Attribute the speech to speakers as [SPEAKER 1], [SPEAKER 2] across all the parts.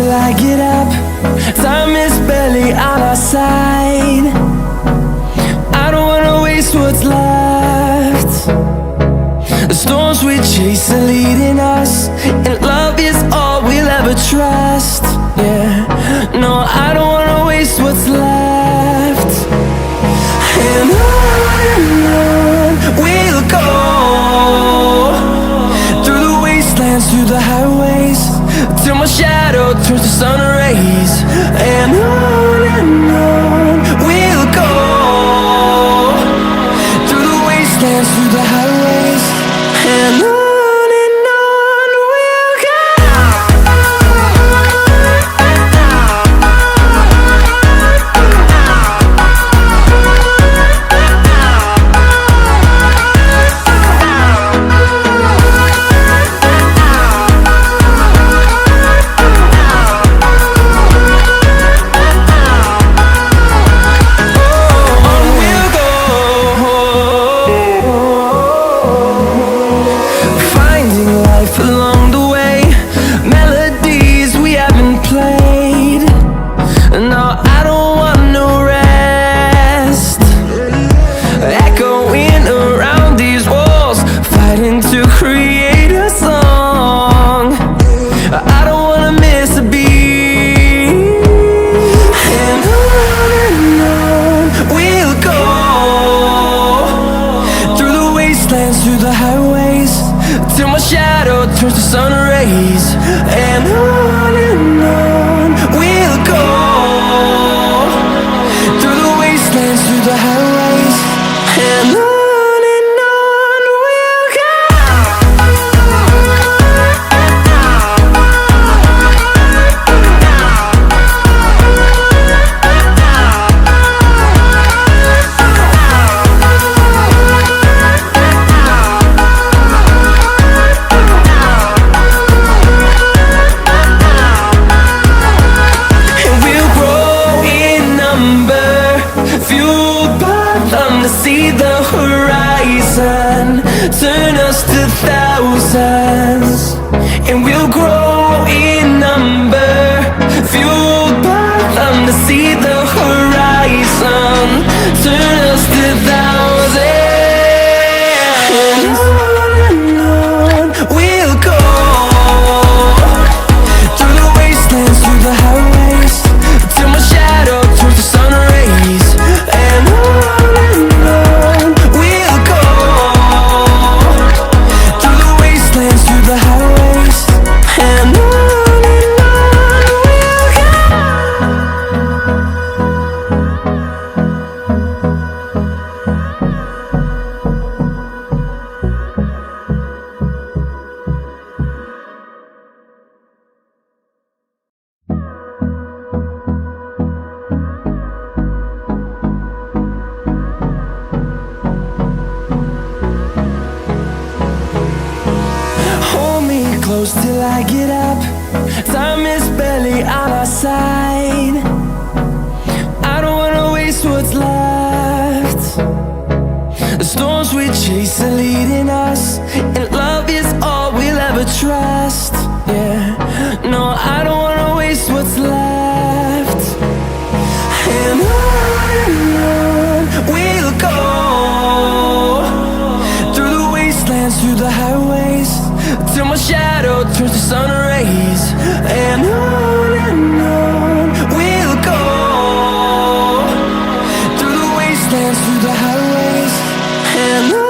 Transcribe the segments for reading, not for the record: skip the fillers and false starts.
[SPEAKER 1] till I get up. Time is barely on our side. I don't wanna waste what's left. The storms we chase are leading us, and love is all we'll ever trust. Yeah, no, I don't wanna waste what's left. And on we'll go, through the wastelands, through the highways, till my shadow turns to sun rays. And on we'll go, through the wastelands, through the highways, and on we'll go. Along the way, melodies we haven't played. No, I don't want no rest. Echoing around these walls, fighting to create a song. I don't wanna miss a beat. And on we'll go, through the wastelands, through the highways, till my shadow turns to sun rays. And on we'll go, through the wastelands, through the highways, and on we'll go. See the horizon turn us to thousands, and we'll grow in number, fueled by them. To see the horizon turn us to thousands, and on we'll go, through the wastelands, through the highways, till my shadow turns to sun rays. And on we'll go, through the wastelands, through the highways, and on we'll go. Hold me close till I get up. Time is barely on our side. I don't wanna waste what's left. The storms we chase are leading us, and love is all we'll ever trust. Yeah, no, I don't wanna waste what's left. And on we'll go, through the wastelands, through the highways, till my shadow turns to sun rays. And on we'll go, through the wastelands, through the highways, and on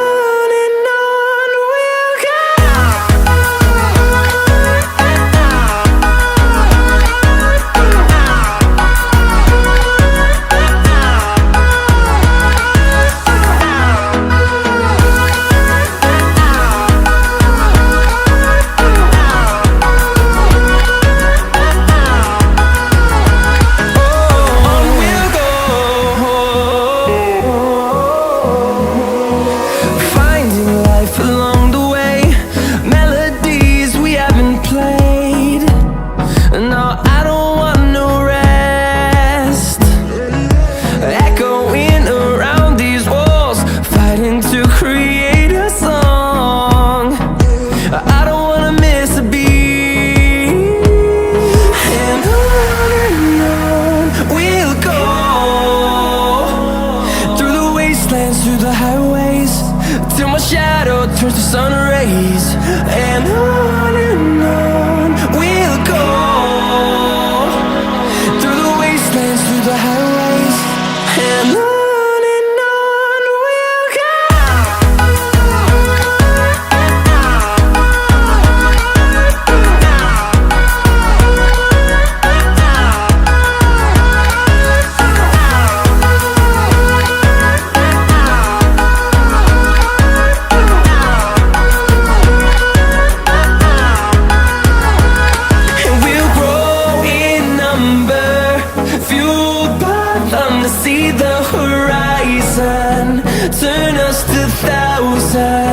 [SPEAKER 1] just 1,000